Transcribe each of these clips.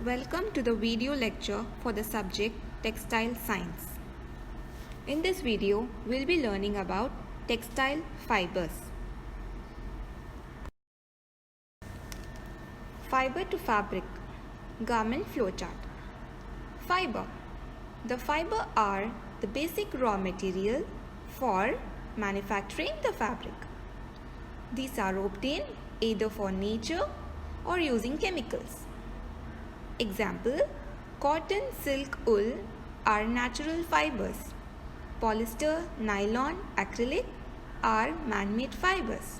Welcome to the video lecture for the subject Textile Science. In this video, we'll be learning about textile fibers. Fiber to fabric, garment flowchart. Fiber. The fiber are the basic raw material for manufacturing the fabric. These are obtained either for nature or using chemicals. Example, cotton, silk, wool are natural fibers. Polyester, nylon, acrylic are man-made fibers.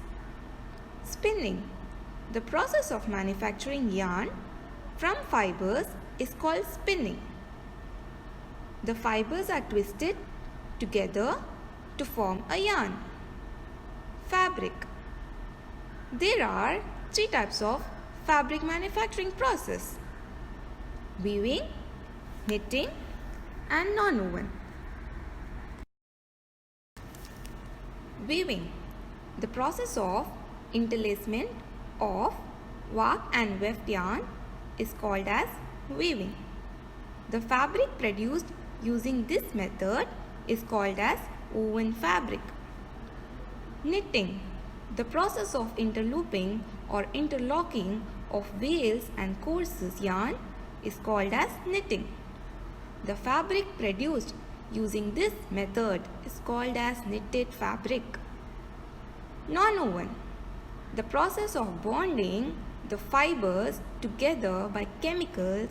Spinning. The process of manufacturing yarn from fibers is called spinning. The fibers are twisted together to form a yarn. Fabric. There are three types of fabric manufacturing process: weaving, knitting, and non-woven. Weaving. The process of interlacement of warp and weft yarn is called as weaving. The fabric produced using this method is called as woven fabric. Knitting. The process of interlooping or interlocking of veils and courses yarn is called as knitting. The fabric produced using this method is called as knitted fabric. Non-woven. The process of bonding the fibers together by chemicals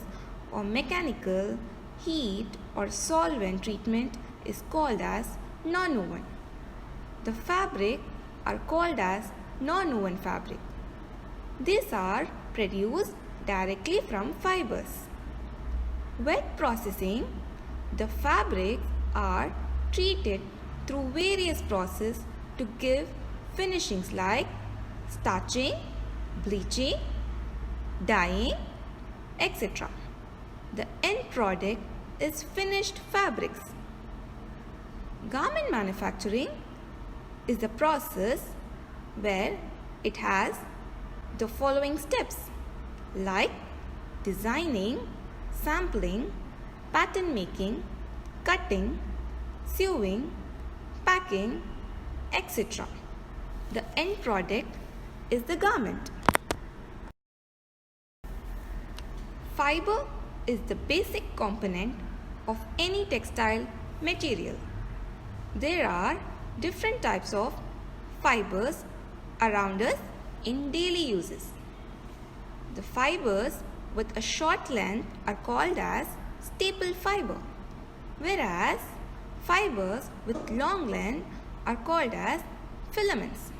or mechanical, heat or solvent treatment is called as non-woven. The fabric are called as non-woven fabric. These are produced directly from fibers. Wet processing. The fabrics are treated through various processes to give finishings like starching, bleaching, dyeing, etc. The end product is finished fabrics. Garment manufacturing is the process where it has the following steps like designing, sampling, pattern making, cutting, sewing, packing, etc. The end product is the garment. Fiber is the basic component of any textile material. There are different types of fibers around us in daily uses. The fibers with a short length are called as staple fiber, whereas fibers with long length are called as filaments.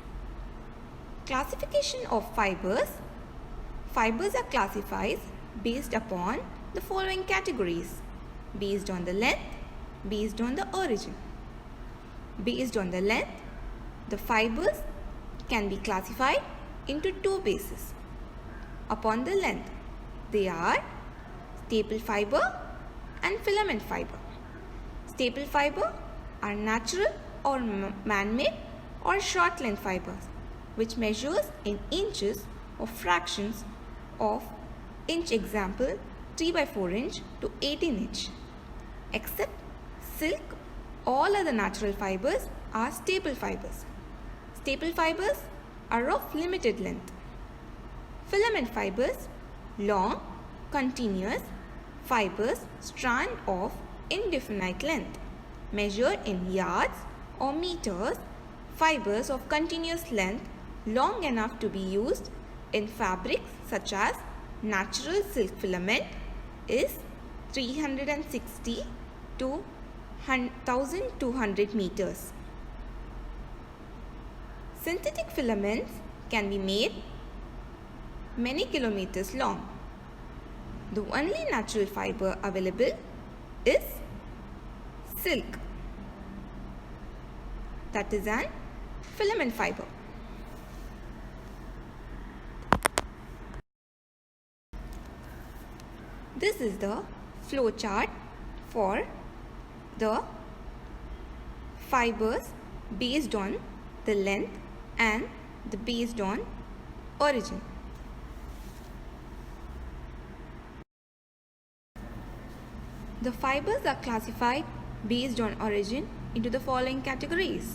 Classification of fibers. Fibers are classified based upon the following categories: based on the length, based on the origin. Based on the length, the fibers can be classified into two bases. Upon the length, they are staple fiber and filament fiber. Staple fiber are natural or man-made or short length fibers which measures in inches or fractions of inch, example 3 by 4 inch to 18 inch. Except silk, all other natural fibers are staple fibers. Staple fibers are of limited length. Filament fibers, long, continuous fibers strand of indefinite length, measured in yards or meters. Fibers of continuous length long enough to be used in fabrics such as natural silk filament is 360 to 1200 meters. Synthetic filaments can be made many kilometers long. The only natural fiber available is silk, that is an filament fiber. This is the flow chart for the fibers based on the length and based on origin. The fibers are classified based on origin into the following categories: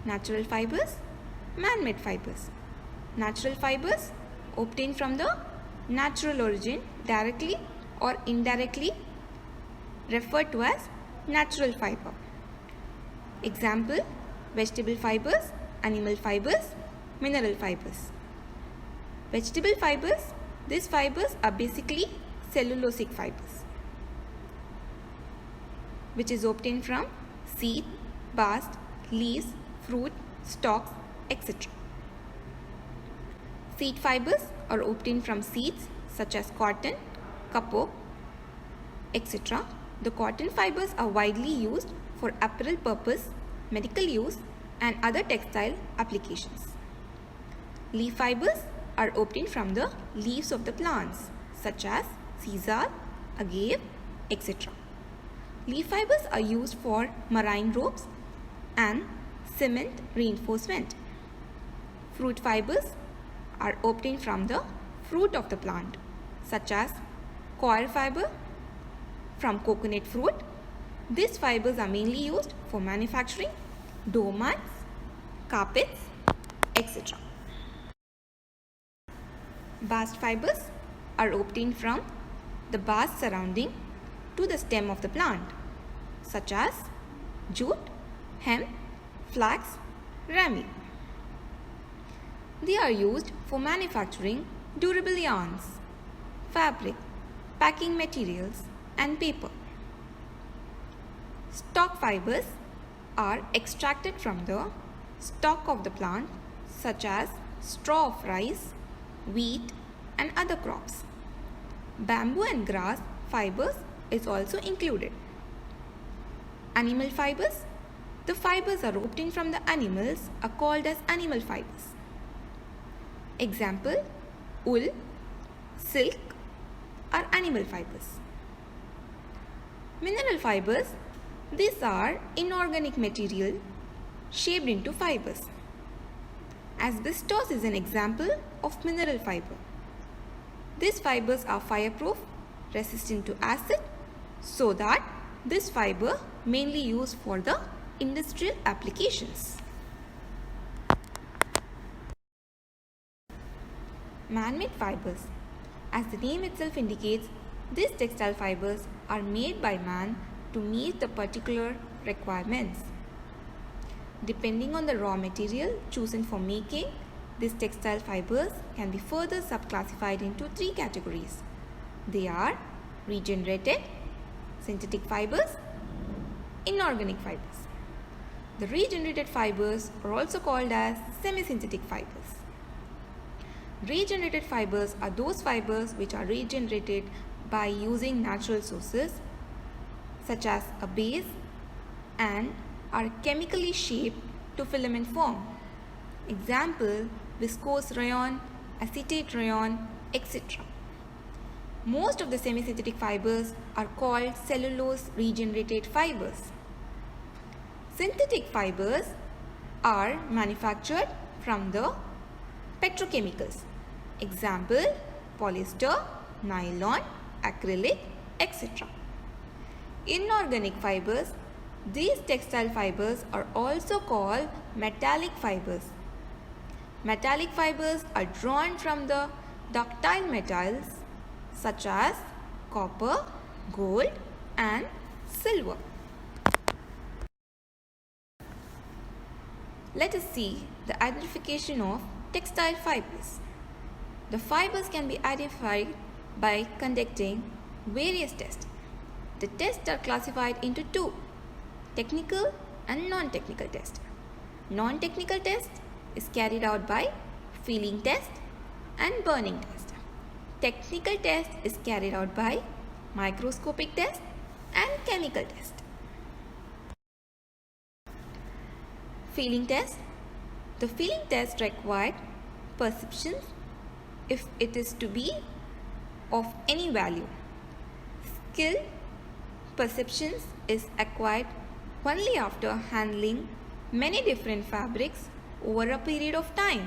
natural fibers, man-made fibers. Natural fibers obtained from the natural origin, directly or indirectly referred to as natural fiber. Example: vegetable fibers, animal fibers, mineral fibers. Vegetable fibers, these fibers are basically cellulosic fibers, which is obtained from seed, bast, leaves, fruit, stalks, etc. Seed fibers are obtained from seeds such as cotton, kapok, etc. The cotton fibers are widely used for apparel purpose, medical use, and other textile applications. Leaf fibers are obtained from the leaves of the plants such as sisal, agave, etc. Leaf fibers are used for marine ropes and cement reinforcement. Fruit fibers are obtained from the fruit of the plant, such as coir fiber from coconut fruit. These fibers are mainly used for manufacturing door mats, carpets, etc. Bast fibers are obtained from the bast surrounding to the stem of the plant, such as jute, hemp, flax, ramie. They are used for manufacturing durable yarns, fabric, packing materials, and paper. Stalk fibers are extracted from the stalk of the plant, such as straw of rice, wheat, and other crops. Bamboo and grass fibers is also included. Animal fibers, the fibers are obtained from the animals, are called as animal fibers. Example: wool, silk are animal fibers. Mineral fibers, these are inorganic material shaped into fibers. Asbestos is an example of mineral fiber. These fibers are fireproof, resistant to acid, so that this fiber mainly used for the industrial applications. Man-made fibers. As the name itself indicates, these textile fibers are made by man to meet the particular requirements. Depending on the raw material chosen for making, these textile fibers can be further subclassified into 3 categories. They are regenerated, synthetic fibers, inorganic fibers. The regenerated fibers are also called as semi-synthetic fibers. Regenerated fibers are those fibers which are regenerated by using natural sources such as a base and are chemically shaped to filament form. Example: viscose rayon, acetate rayon, etc. Most of the semi-synthetic fibers are called cellulose regenerated fibers. Synthetic fibers are manufactured from the petrochemicals. Example: polyester, nylon, acrylic, etc. Inorganic fibers, these textile fibers are also called metallic fibers. Metallic fibers are drawn from the ductile metals such as copper, gold, and silver. Let us see the identification of textile fibers. The fibers can be identified by conducting various tests. The tests are classified into 2: technical and non-technical test. Non-technical test is carried out by feeling test and burning test. Technical test is carried out by microscopic test and chemical test. Feeling test. The feeling test required perceptions if it is to be of any value. Skill perceptions is acquired only after handling many different fabrics over a period of time.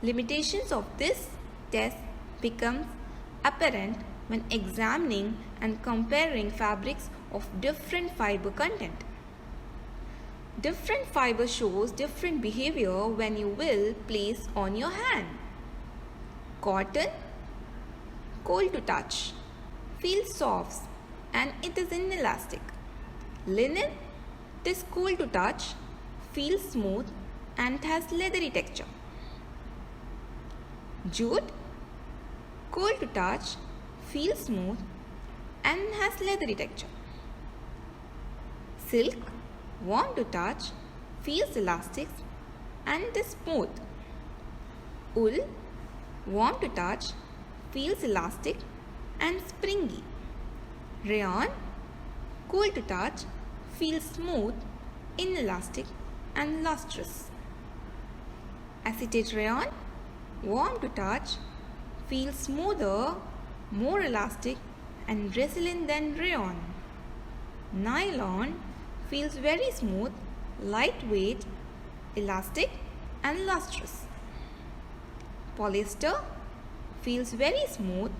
Limitations of this test becomes apparent when examining and comparing fabrics of different fiber content. Different fiber shows different behavior when you will place on your hand. Cotton, cold to touch, feels soft and it is inelastic. Linen, it is cool to touch, feels smooth and has leathery texture. Jute, cold to touch, feels smooth and has leathery texture. Silk, warm to touch, feels elastic and is smooth. Wool, warm to touch, feels elastic and springy. Rayon, cool to touch, feels smooth, inelastic and lustrous. Acetate rayon, warm to touch, feels smoother, more elastic and resilient than rayon. Nylon feels very smooth, lightweight, elastic and lustrous. Polyester feels very smooth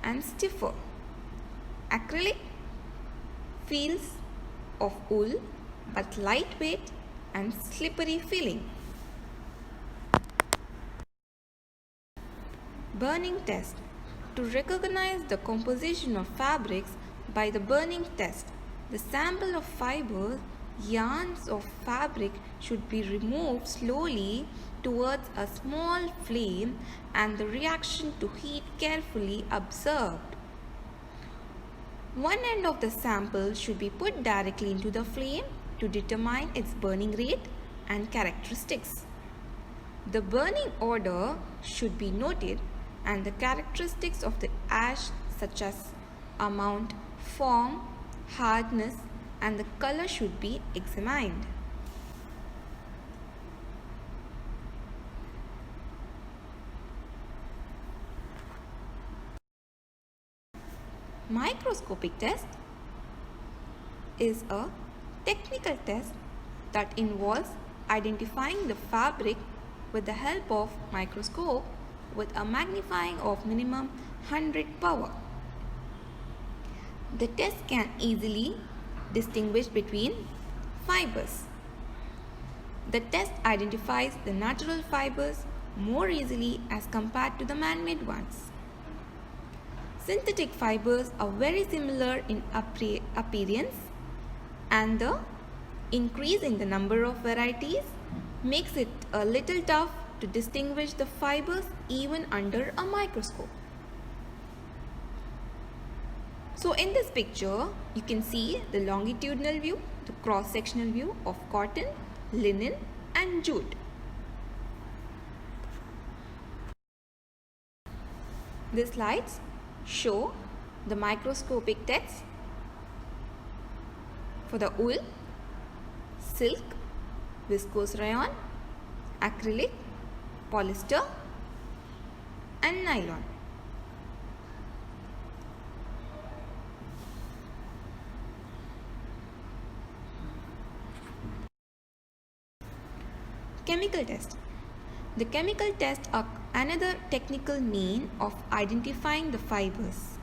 and stiffer. Acrylic feels of wool but lightweight and slippery feeling. Burning test. To recognize the composition of fabrics by the burning test, the sample of fibers, yarns of fabric should be removed slowly towards a small flame and the reaction to heat carefully observed. One end of the sample should be put directly into the flame to determine its burning rate and characteristics. The burning order should be noted and the characteristics of the ash such as amount, form, hardness and the color should be examined. Microscopic test is a technical test that involves identifying the fabric with the help of microscope with a magnifying of minimum 100 power. The test can easily distinguish between fibers. The test identifies the natural fibers more easily as compared to the man-made ones. Synthetic fibers are very similar in appearance and the increase in the number of varieties makes it a little tough to distinguish the fibers even under a microscope. So in this picture, you can see the longitudinal view, the cross-sectional view of cotton, linen and jute. These slides show the microscopic tests for the wool, silk, viscose rayon, acrylic, polyester and nylon. Chemical test. The chemical tests are another technical name of identifying the fibers.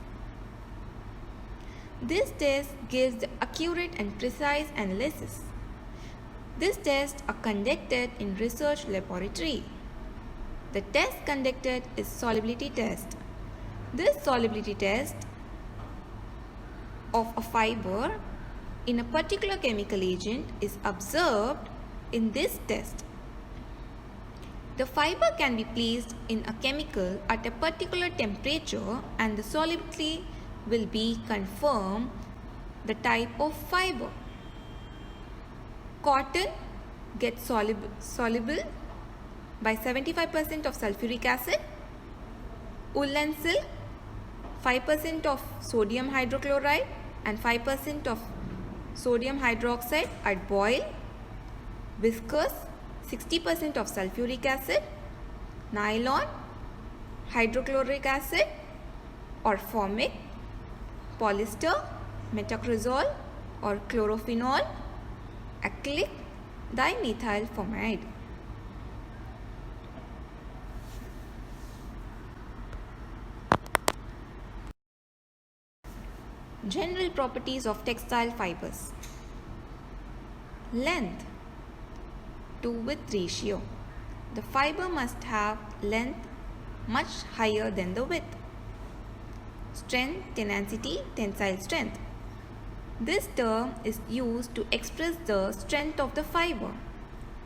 This test gives the accurate and precise analysis. These tests are conducted in research laboratory. The test conducted is solubility test. This solubility test of a fiber in a particular chemical agent is observed in this test. The fiber can be placed in a chemical at a particular temperature and the solubility will be confirmed the type of fiber. Cotton gets soluble by 75% of sulfuric acid. Wool and silk 5% of sodium hydrochloride and 5% of sodium hydroxide at boil. Viscose 60% of sulfuric acid. Nylon hydrochloric acid or formic. Polyester metacrysol or chlorophenol. Acrylic dimethyl formamide. General properties of textile fibers. Length to width ratio. The fiber must have length much higher than the width. Strength, tenacity, tensile strength. This term is used to express the strength of the fiber.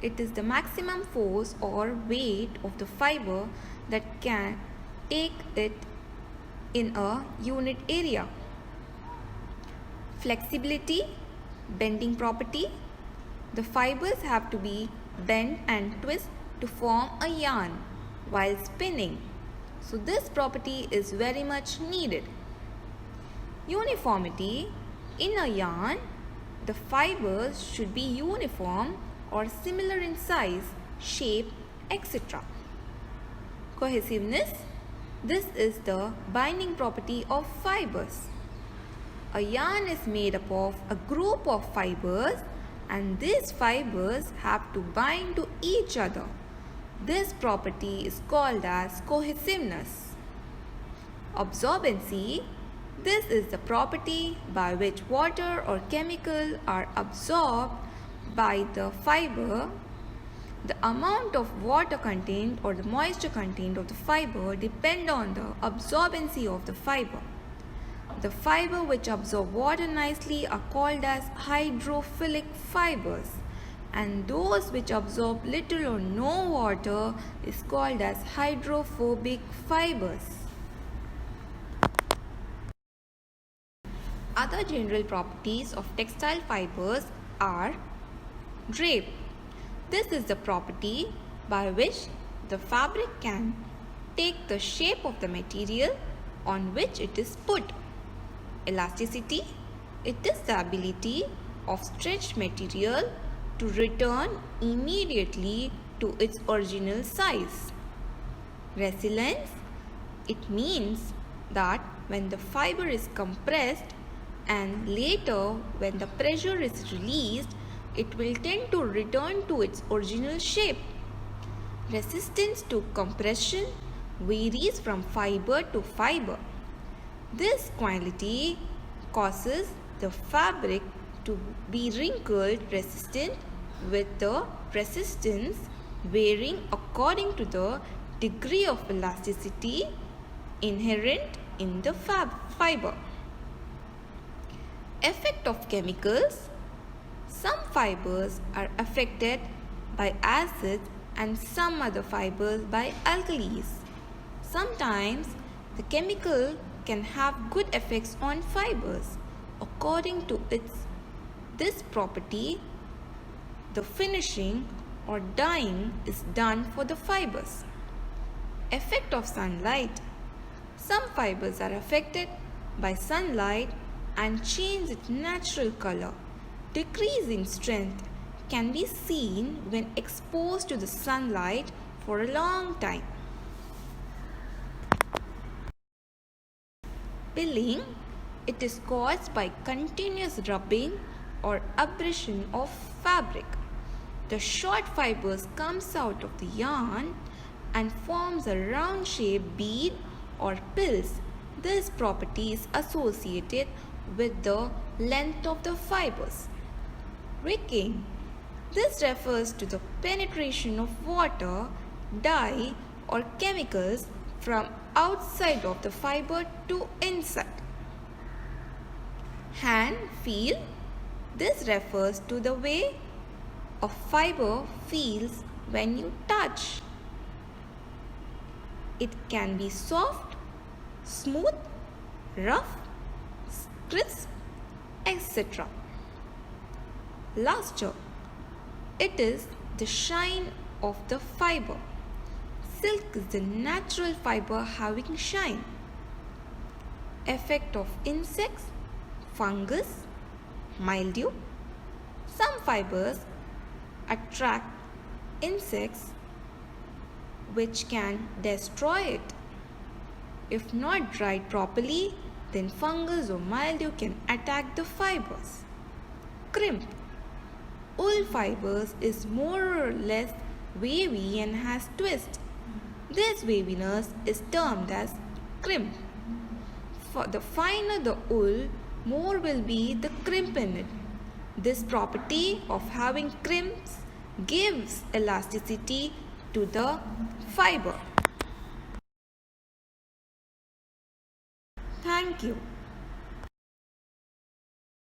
It is the maximum force or weight of the fiber that can take it in a unit area. Flexibility, bending property. The fibers have to be bent and twist to form a yarn while spinning. So this property is very much needed. Uniformity. In a yarn, the fibers should be uniform or similar in size, shape, etc. Cohesiveness. This is the binding property of fibers. A yarn is made up of a group of fibers and these fibers have to bind to each other. This property is called as cohesiveness. Absorbency. This is the property by which water or chemical are absorbed by the fiber. The amount of water content or the moisture content of the fiber depend on the absorbency of the fiber. The fiber which absorb water nicely are called as hydrophilic fibers, and those which absorb little or no water is called as hydrophobic fibers. Other general properties of textile fibers are drape. This is the property by which the fabric can take the shape of the material on which it is put. Elasticity. It is the ability of stretched material to return immediately to its original size. Resilience. It means that when the fiber is compressed and later when the pressure is released, it will tend to return to its original shape. Resistance to compression varies from fiber to fiber. This quality causes the fabric to be wrinkle resistant, with the resistance varying according to the degree of elasticity inherent in the fiber. Effect of chemicals. Some fibers are affected by acids and some other fibers by alkalis. Sometimes the chemical can have good effects on fibers. According to this property, the finishing or dyeing is done for the fibers. Effect of sunlight. Some fibers are affected by sunlight and change its natural color. Decrease in strength can be seen when exposed to the sunlight for a long time. Pilling. It is caused by continuous rubbing or abrasion of fabric. The short fibers comes out of the yarn and forms a round shaped bead or pills. This property is associated with the length of the fibers. Wicking. This refers to the penetration of water, dye or chemicals from outside of the fiber to inside. Hand feel. This refers to the way a fiber feels when you touch. It can be soft, smooth, rough, crisp, etc. Luster. It is the shine of the fiber. Silk is the natural fiber having shine. Effect of insects, fungus, mildew. Some fibers attract insects which can destroy it. If not dried properly, then fungus or mildew can attack the fibers. Crimp. Wool fibers is more or less wavy and has twist. This waviness is termed as crimp. For the finer the wool, more will be the crimp in it. This property of having crimps gives elasticity to the fiber. Thank you.